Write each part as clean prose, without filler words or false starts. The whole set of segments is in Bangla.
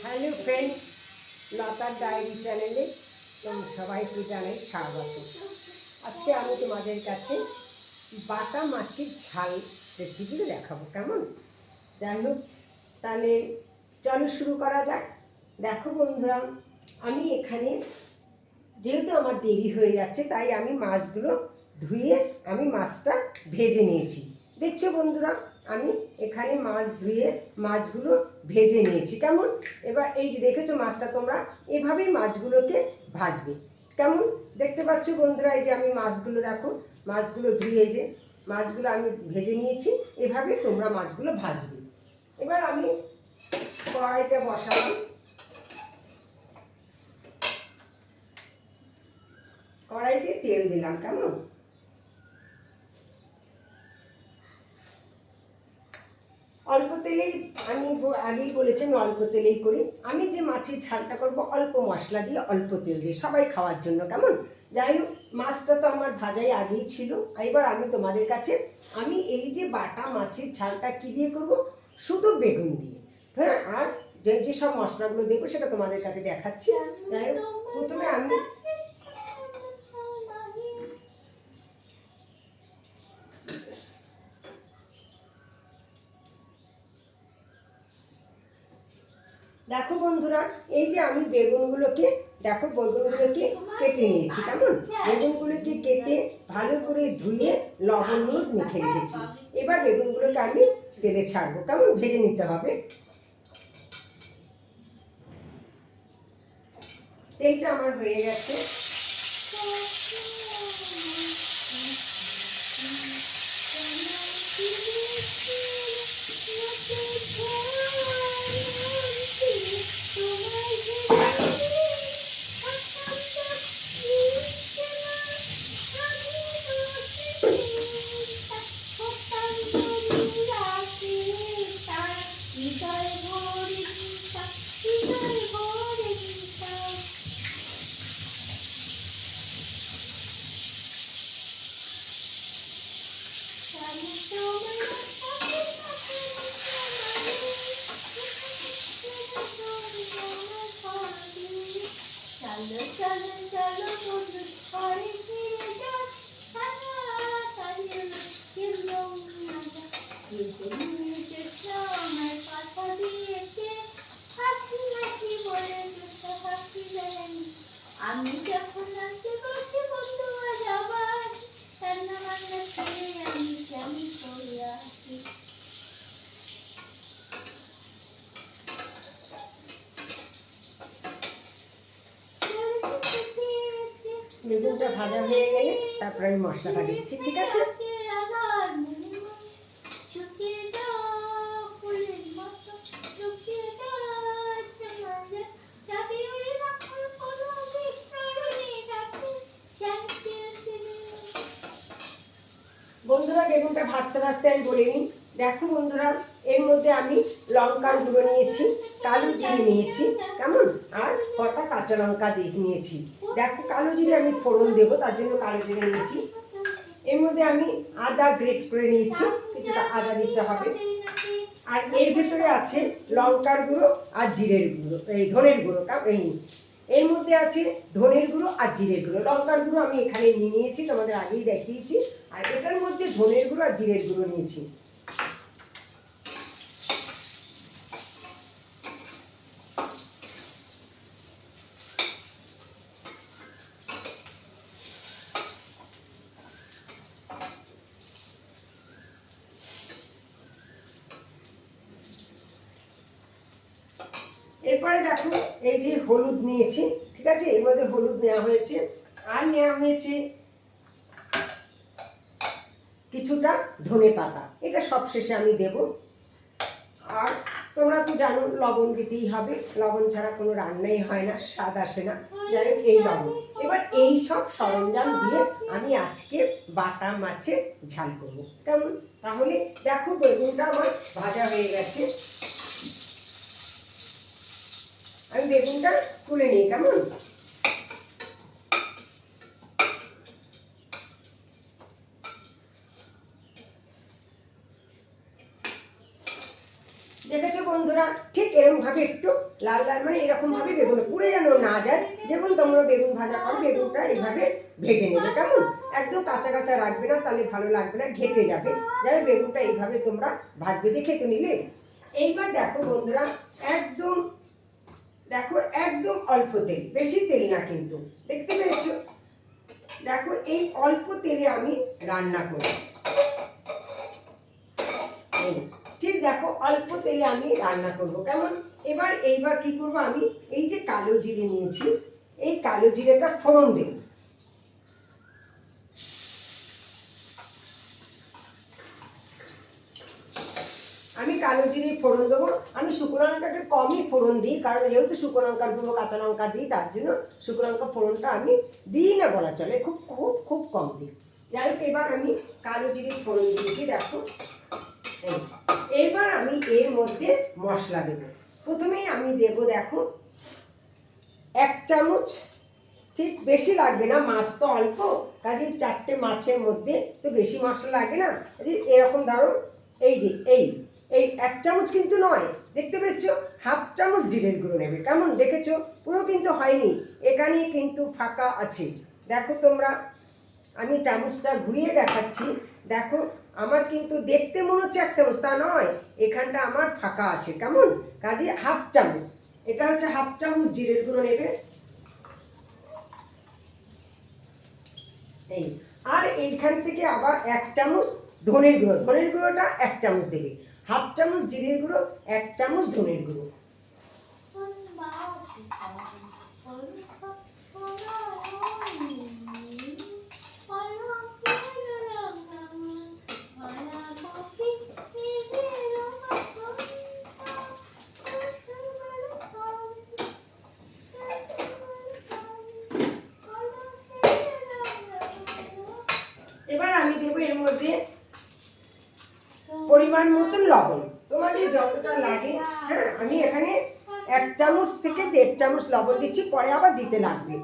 হ্যালো ফ্রেন্ড, লতার ডায়েরি চ্যানেলে সবাইকে জানাই স্বাগত। আজকে আমি তোমাদের কাছে বাটা মাছের ঝাল রেসিপি দেখাবো। কেমন? যাই হোক, তাহলে চলো শুরু করা যাক। দেখো বন্ধুরা, আমি এখানে যেহেতু আমার দেরি হয়ে যাচ্ছে তাই আমি মাছগুলো ধুয়ে আমি মাছটা ভেজে নিয়েছি। দেখছো বন্ধুরা, আমি এখানে মাছ ধুয়ে মাছগুলো ভেজে নিয়েছি। কেমন? এবার এই যে দেখেছো মাছটা, তোমরা এভাবেই মাছগুলোকে ভাজবে। কেমন দেখতে পাচ্ছ বন্ধুরা? এই যে আমি মাছগুলো দেখো, মাছগুলো ধুয়ে যে মাছগুলো আমি ভেজে নিয়েছি, এভাবে তোমরা মাছগুলো ভাজবে। এবার আমি কড়াইটা বসালাম, কড়াইতে তেল দিলাম। কেমন? অল্প তেলেই, আমি আগেই বলেছি আমি অল্প তেলেই করি। আমি যে মাছের ঝালটা করব অল্প মশলা দিয়ে অল্প তেল দিয়ে, সবাই খাওয়ার জন্য। কেমন? যাই হোক, মাছটা তো আমার ভাজাই আগেই ছিল। এবার আমি তোমাদের কাছে আমি এই যে বাটা মাছের ঝালটা কী দিয়ে করব, শুধু বেগুন দিয়ে। হ্যাঁ, আর যে যেসব মশলাগুলো দেবো সেটা তোমাদের কাছে দেখাচ্ছি। যাই হোক, প্রথমে আমি দেখো বন্ধুরা, এই যে আমি বেগুনগুলোকে কেটে নিয়েছি। কেমন? বেগুনগুলোকে কেটে ভালো করে ধুয়ে লবণ হলুদ মেখে রেখেছি। এবার বেগুনগুলোকে আমি তেলে ছাড়বো। কেমন? ভেজে নিতে হবে। তেলটা আমার হয়ে গেছে। আমি যখন নাচতে করছি বন্ধু আজ আবার রান্না বান্না ছেড়ে আমি চলে আসি। বেগুনটা ভাজা হয়ে গেলে তারপরে আমি মশলাটা দিচ্ছি। ঠিক আছে? বন্ধুরা, বেগুনটা ভাজতে ভাজতে আমি বলে নিই। দেখো বন্ধুরা, এর মধ্যে আমি লঙ্কার গুঁড়ো নিয়েছি, কালো জিরে নিয়েছি। কেমন? আর কটা কাঁচা লঙ্কা দিয়ে নিয়েছি। দেখো, কালো জিরে আমি ফোড়ন দেবো, তার জন্য কালো জিরে নিয়েছি। এর মধ্যে আমি আদা গ্রেট করে নিয়েছি, কিছুটা আদা দিতে হবে। আর এর ভেতরে আছে লঙ্কার গুঁড়ো আর জিরের গুঁড়ো, এই ধনের গুঁড়ো। এই এর মধ্যে আছে ধনের গুঁড়ো আর জিরের গুঁড়ো। লঙ্কার গুঁড়ো আমি এখানে নিয়ে নিয়েছি, তোমাদের আগেই দেখিয়েছি। আর এটার মধ্যে ধনের গুঁড়ো আর জিরের গুঁড়ো নিয়েছি। এরপরে দেখো, এই যে হলুদ নিয়েছি। ঠিক আছে? এর মধ্যে হলুদ নেওয়া হয়েছে। আর নেওয়া হয়েছে কিছুটা ধনে পাতা, এটা সব শেষে আমি দেব। আর তোমরা তো জানো লবণ দিতেই হবে, লবণ ছাড়া কোনো রান্নাই হয় না, স্বাদ আসে না। যাই হোক, এই লবণ। এবার এই সব সরঞ্জাম দিয়ে আমি আজকে বাটা মাছের ঝাল করব। কেমন? তাহলে দেখো, বেগুনটা আমার ভাজা হয়ে গেছে। আমি বেগুনটা তুলে নিই। কেমন? দেখেছো বন্ধুরা, ঠিক এরকম এরকমভাবে একটু লাল লাল মানে এরকমভাবে বেগুন পুড়ে যেন না যায়, যেমন তোমরা বেগুন ভাজা করো বেগুনটা এইভাবে ভেজে নেবে, কেমন? একদম কাঁচা কাঁচা রাখবে না, তাহলে ভালো লাগবে না, ঘেটে যাবে। যাবে বেগুনটা এইভাবে তোমরা ভাজবে, দেখে তো নিলে। এইবার দেখো বন্ধুরা, একদম দেখো একদম অল্প তেল, বেশি তেল না কিন্তু, দেখতে পেয়েছো? দেখো এই অল্প তেলে আমি রান্না করি, ঠিক দেখো অল্প তেলে আমি রান্না করব, কেমন? এইবার কি করব, আমি এই যে কালো জিরে নিয়েছি, এই কালো জিরেটা ফোড়ন দেব। আমি কালো জিরে ফোড়ন দেবো। আমি শুকনো লঙ্কাটা কমই ফোড়ন দিই, কারণ যেহেতু শুকনো লঙ্কার গুঁড়ো কাঁচা লঙ্কা দিই, তার জন্য শুকনো লঙ্কা ফোড়নটা আমি দিই না বলা চলে, খুব খুব খুব কম দিই। যাই হোক, এবার আমি কালো জিরে ফোড়ন দিয়েছি, দেখো। এবার আমি এর মধ্যে মশলা দেব। প্রথমেই আমি দেব, দেখো, 1 চামচ, ঠিক বেশি লাগবে না, মাছ তো অল্প, কাজে 4টে মাছের মধ্যে তো বেশি মশলা লাগে না, এরকম ধরো, এই যে এই 1 চামচ কিন্তু নয়, দেখতে পেয়েছ, 1/2 চামচ জিরের গুঁড়ো নেবে, কেমন? দেখেছো, পুরো কিন্তু হয়নি, এখানে কিন্তু ফাঁকা আছে, দেখো তোমরা, আমি চামচটা ঘুরিয়ে দেখাচ্ছি, দেখো আমার কিন্তু দেখতে মনে হচ্ছে 1 চামচ, তা নয়, এখানটা আমার ফাঁকা আছে, কেমন? কাজে 1/2 চামচ, এটা হচ্ছে 1/2 চামচ জিরের গুঁড়ো নেবে। এই আর এইখান থেকে আবার 1 চামচ ধনের গুঁড়ো, ধনের গুঁড়োটা 1 চামচ দেবে, 1/2 চামচ জিরের গুঁড়ো, 1 চামচ ধনের গুঁড়ো। এবার আমি দেবো এর মধ্যে পরিমাণ মতন লবণ, তোমাদের যতটা লাগে। হ্যাঁ, আমি এখানে 1 চামচ থেকে 1.5 চামচ লবণ দিচ্ছি, পরে আবার দিতে লাগবে।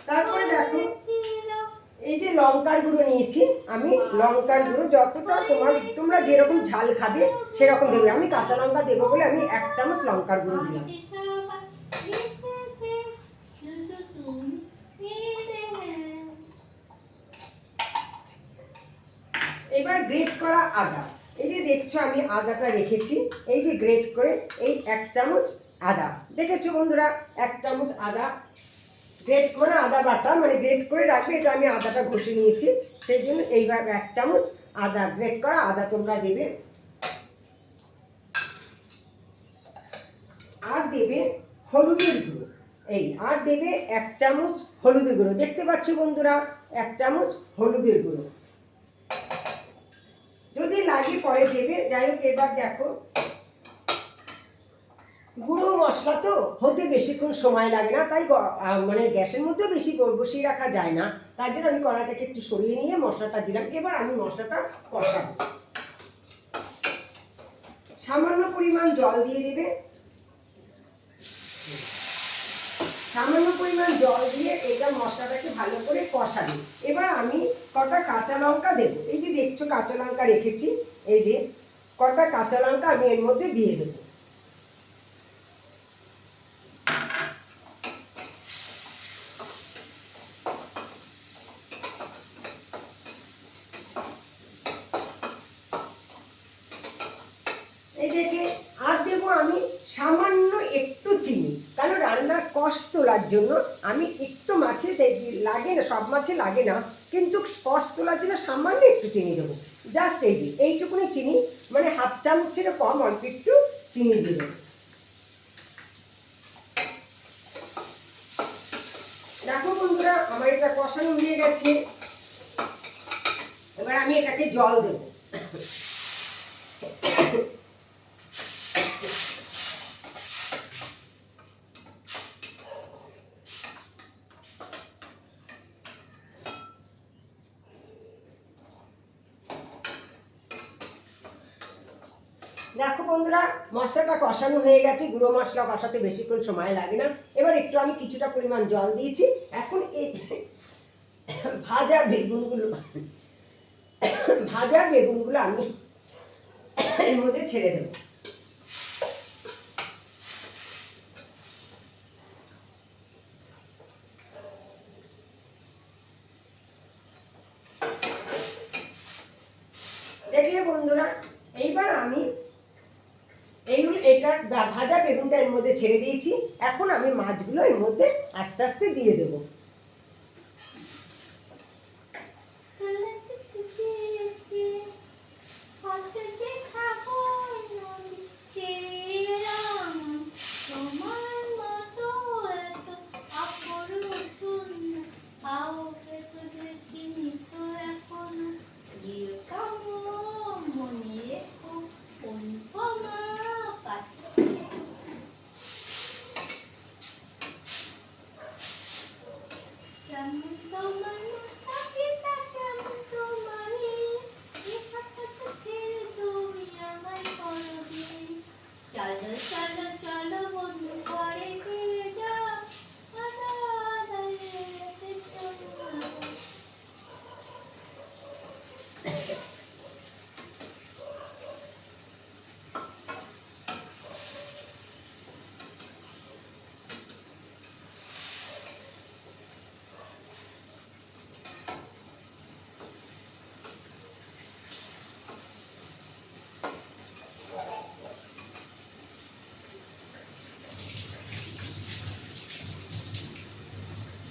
তারপরে দেখো, এই যে লঙ্কার গুঁড়ো নিয়েছি আমি, লঙ্কার গুঁড়ো যতটা তোমরা যেরকম ঝাল খাবে সেরকম দেবে। আমি কাঁচা লঙ্কা দেবো বলে আমি 1 চামচ লঙ্কার গুঁড়ো দিলাম। এবার গ্রেট করা আদা, এই যে দেখছো আমি আদাটা রেখেছি, এই যে গ্রেট করে এই 1 চামচ আদা, দেখেছো বন্ধুরা, 1 চামচ আদা গ্রেট করে, আদা বাটা মানে গ্রেট করে রাখবে, এটা আমি আদাটা ঘষে নিয়েছি, সেই জন্য এইভাবে 1 চামচ আদা, গ্রেট করা আদা তোমরা দেবে। আর দেবে হলুদের গুঁড়ো, আর দেবে 1 চামচ হলুদের গুঁড়ো, দেখতে পাচ্ছ বন্ধুরা, 1 চামচ হলুদের গুঁড়ো, যদি লাগে পরে দেবে। যাই হোক, এবার দেখো, গুঁড়ো মশলা তো হতে বেশিক্ষণ সময় লাগে না, তাই মানে গ্যাসের মধ্যেও বেশি বসিয়ে রাখা যায় না, তার জন্য আমি কড়াইটাকে একটু সরিয়ে নিয়ে মশলাটা দিলাম। এবার আমি মশলাটা কষাবো, সামান্য পরিমাণ জল দিয়ে দেবে, সামান্য পরিমাণ জল দিয়ে এটা মশলাটাকে ভালো করে কষাবো। এবার আমি কটা কাঁচা লঙ্কা দেবো, এই যে দেখছো কাঁচা লঙ্কা রেখেছি, এই যে কটা কাঁচা লঙ্কা আমি এর মধ্যে দিয়ে দেবো। এই দেখে আর দেবো আমি সামান্য একটু চিনি, কারণ রান্নার কষ তোলার জন্য আমি একটু মাছে লাগে না, সব মাছে লাগে না, কিন্তু কষ তোলার জন্য সামান্য একটু চিনি দেবো, জাস্ট এই যে এইটুকুনি চিনি, মানে 1/2 চামচের কম অল্প একটু চিনি দেবো। দেখো বন্ধুরা, আমার এটা কষানো হয়ে গেছে, এবার আমি এটাকে জল দেবো। দেখো বন্ধুরা, মশলাটা কষানো হয়ে গেছে, গুঁড়ো মশলা কষাতে বেশিক্ষণ সময় লাগে না। এবার একটু আমি কিছুটা পরিমাণ জল দিয়েছি, এখন এই ভাজা বেগুনগুলো আমি এর মধ্যে ছেড়ে দেবো। দেখলে বন্ধুরা, এইবার আমি এটা ভাজা বেগুনটা এর মধ্যে ছেড়ে দিয়েছি। এখন আমি মাছগুলো এর মধ্যে আস্তে আস্তে দিয়ে দেবো।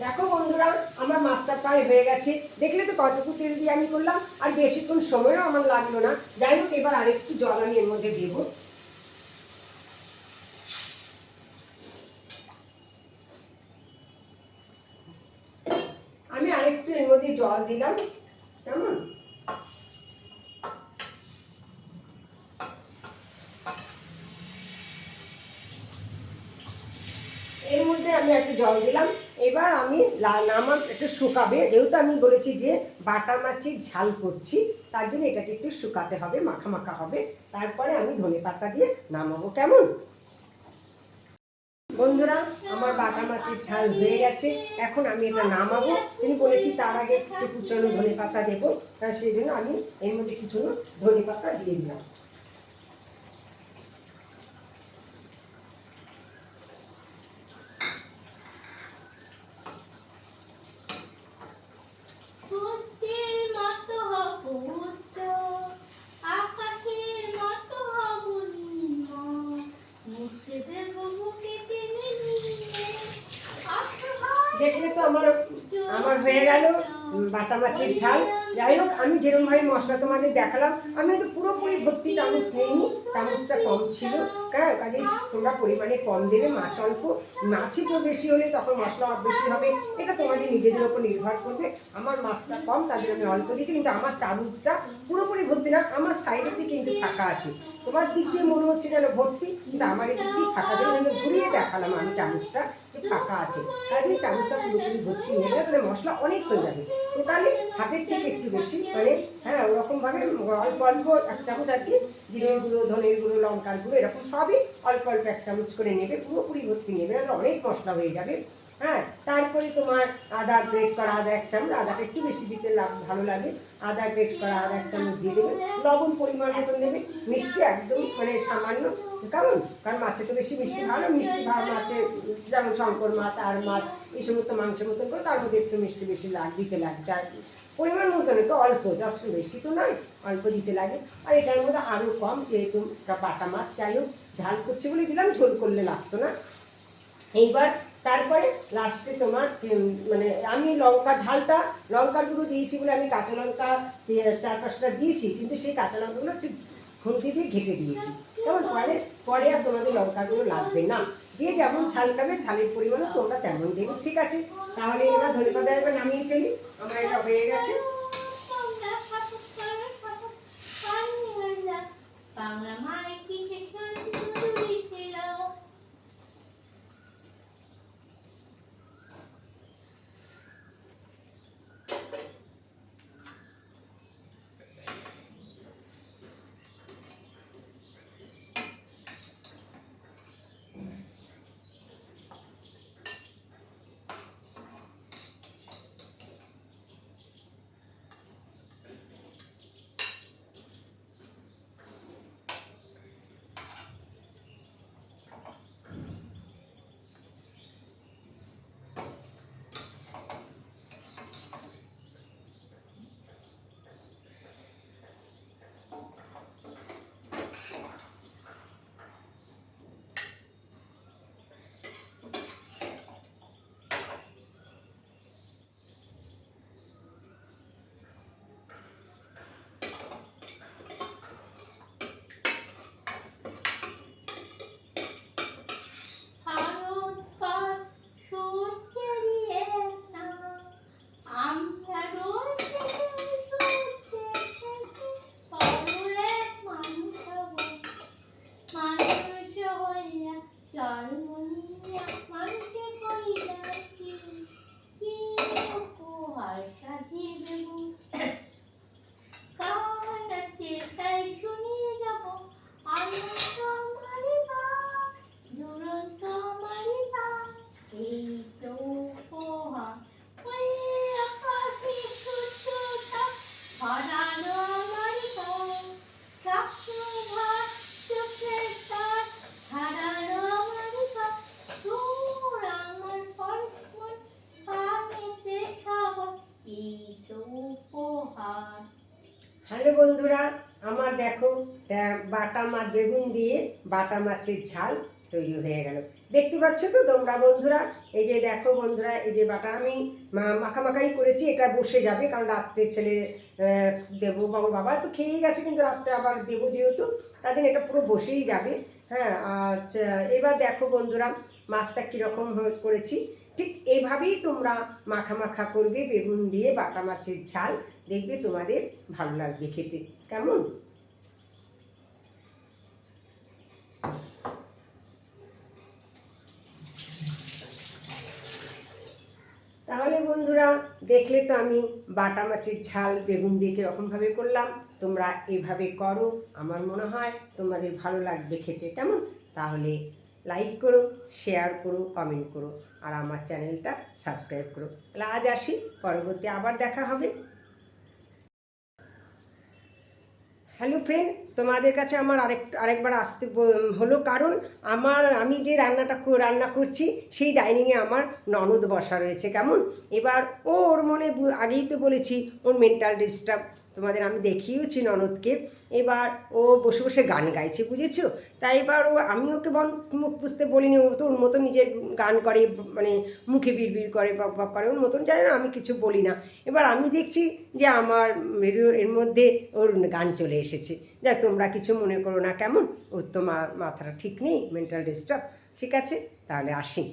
দেখো বন্ধুরা, আমার মাছটা প্রায় হয়ে গেছে। দেখলে তো কতটুকু তেল দিয়ে আমি করলাম, আর বেশিক্ষণ সময়ও আমার লাগলো না। যাই হোক, এবার আরেকটু জল আমি এর মধ্যে দেবো। আমি আরেকটু এর মধ্যে জল দিলাম, কেমন? এর মধ্যে আমি একটু জল দিলাম। এবার আমি নামার একটু শুকাবে, যেহেতু আমি বলেছি যে বাটা মাছের ঝাল করছি, তার জন্য এটাকে একটু শুকাতে হবে, মাখা মাখা হবে। তারপরে আমি ধনেপাতা দিয়ে নামাবো, কেমন? বন্ধুরা, আমার বাটা মাছের ঝাল হয়ে গেছে। এখন আমি এটা নামাবো। আমি বলেছি তার আগে একটু কুচনো ধনেপাতা দেবো, সেই জন্য আমি এর মধ্যে কুচনো ধনেপাতা দিয়ে দিলাম। দেখলে তো আমার আমার হয়ে গেল বাটা মাছের ঝাল। যাই হোক, আমি যেরকমভাবে মশলা তোমাদের দেখালাম, আমি তো পুরোপুরি ভর্তি চামচ নিইনি, চামচটা কম ছিল। হ্যাঁ, কাজে তোমরা পরিমাণে কম দেবে, মাছ অল্প। মাছই তো বেশি হলে তখন মশলা বেশি হবে, এটা তোমাদের নিজেদের ওপর নির্ভর করবে। আমার মাছটা কম, তার জন্য আমি অল্প দিয়েছি। কিন্তু আমার চামচটা পুরোপুরি ভর্তি না, আমার সাইডে দিয়ে কিন্তু ফাঁকা আছে। তোমার দিক দিয়ে মনে হচ্ছে যেন ভর্তি, কিন্তু আমার এই দিক দিয়ে ফাঁকা ছিল। কিন্তু ঘুরিয়ে দেখালাম আমি চামচটা যে ফাঁকা আছে, কাজে চামচটা পুরোপুরি ভর্তি নেবে না, তাহলে মশলা অনেক হয়ে যাবে। টোটালি হাতের থেকে একটু বেশি, মানে হ্যাঁ ওরকমভাবে অল্প অল্প এক চামচ আর কি, জিরের গুঁড়ো, ধনের গুঁড়ো, লঙ্কার গুঁড়ো, এরকম সবই অল্প অল্প এক চামচ করে নেবে, পুরোপুরি ভর্তি নেবে না, অনেক মশলা হয়ে যাবে। হ্যাঁ, তারপরে তোমার আদা গ্রেট করা, আদা এক চামচ, আদাটা একটু বেশি দিতে ভালো লাগে, আদা গ্রেট করা আদা এক চামচ দিয়ে দেবে। লবণ পরিমাণ মতন দেবে, মিষ্টি একদম মানে সামান্য, কেমন? কারণ মাছে তো বেশি মিষ্টি ভালো, মিষ্টি মাছে যেমন শঙ্কর মাছ, আর মাছ, এই সমস্ত মাংসের মতন করে তার মধ্যে একটু মিষ্টি বেশি দিতে লাগবে। আর পরিমাণ মতন একটু অল্প, যথেষ্ট বেশি তো নয়, অল্প দিতে লাগে। আর এটার মধ্যে আরও কম, যেহেতু বাটা মাছ, যাই হোক ঝাল করছে বলে দিলাম, ঝোল করলে লাগতো না। এইবার তারপরে লাস্টে তোমার মানে আমি লঙ্কা ঝালটা, লঙ্কার গুঁড়ো দিয়েছি বলে আমি কাঁচা লঙ্কা 4-5টা দিয়েছি, কিন্তু সেই কাঁচা লঙ্কাগুলো একটু খুন্তি দিয়ে ঘেটে দিয়েছি, কেমন? পরে পরে আর তোমাদের লঙ্কাগুলো লাগবে না। যে যেমন ঝাল খাবে, ঝালের পরিমাণও তোমরা তেমন দেবে, ঠিক আছে? তাহলে এবার ধনেপাতা এবার নামিয়ে ফেলি, আমার এটা হয়ে গেছে। হারমোনি আসমানকে কইলাছি কি উপহার সাজিয়ে দেব কার আছে তাই শুনিয়ে যাব আনন্দ আমারই গান দুরন্ত আমারই গান এই তো উপহার ওই আকাশে সূর্যটা হারানো আমারই গান রাত্রিঘাট চোখের তার হারানো আমারই গান তোর আমার পরস্পর পানিতে খাবার এই তো উপহার। হ্যালো বন্ধুরা, আমার দেখো বাটা মাছ বেগুন দিয়ে বাটা মাছের ঝাল তৈরি হয়ে গেল। দেখতে পাচ্ছ তো তোমরা বন্ধুরা? এই যে দেখো বন্ধুরা, এই যে বাটা আমি মাখামাখাই করেছি, এটা বসে যাবে কারণ রাত্রে ছেলে দেবো, বাবা তো খেয়েই গেছে কিন্তু রাত্রে আবার দেবো যেহেতু, তার জন্য এটা পুরো বসেই যাবে। হ্যাঁ, আর এবার দেখো বন্ধুরা মাছটা কীরকম করেছি, ঠিক এইভাবেই তোমরা মাখা করবে বেগুন দিয়ে বাটা মাছের ঝাল, দেখবে তোমাদের ভালো লাগবে খেতে। কেমন? তাহলে বন্ধুরা দেখলে তো আমি বাটা মাছের ঝাল বেগুন দিয়ে কীরকমভাবে করলাম, তোমরা এভাবে করো, আমার মনে হয় তোমাদের ভালো লাগবে খেতে। কেমন? তাহলে লাইক করো, শেয়ার করো, কমেন্ট করো, আর আমার চ্যানেলটা সাবস্ক্রাইব করো। তাহলে আজ আসি, পরবর্তী আবার দেখা হবে। হ্যালো ফ্রেন্ড, তোমাদের কাছে আমার আরেকবার আসতে হলো, কারণ আমি যে রান্না করছি সেই ডাইনিংয়ে আমার ননদ বসা রয়েছে। কেমন? এবার ওর মনে আগেই তো বলেছি ওর মেন্টাল ডিস্টার্ব, তোমাদের আমি দেখিয়েওছি ননদকে। এবার ও বসে বসে গান গাইছে, বুঝেছো? তাই এবার আমি ওকে মুখ পুষতে বলিনি, ও তো ওর মতো নিজের গান করে, মানে মুখে বিড়বিড় করে, বক বক করে, ওর মতন জানে না, আমি কিছু বলি না। এবার আমি দেখছি যে আমার এর মধ্যে ওর গান চলে এসেছে। যা, তোমরা কিছু মনে করো না। কেমন? ওর তো মাথাটা ঠিক নেই, মেন্টাল ডিস্টার্ব। ঠিক আছে, তাহলে আসি।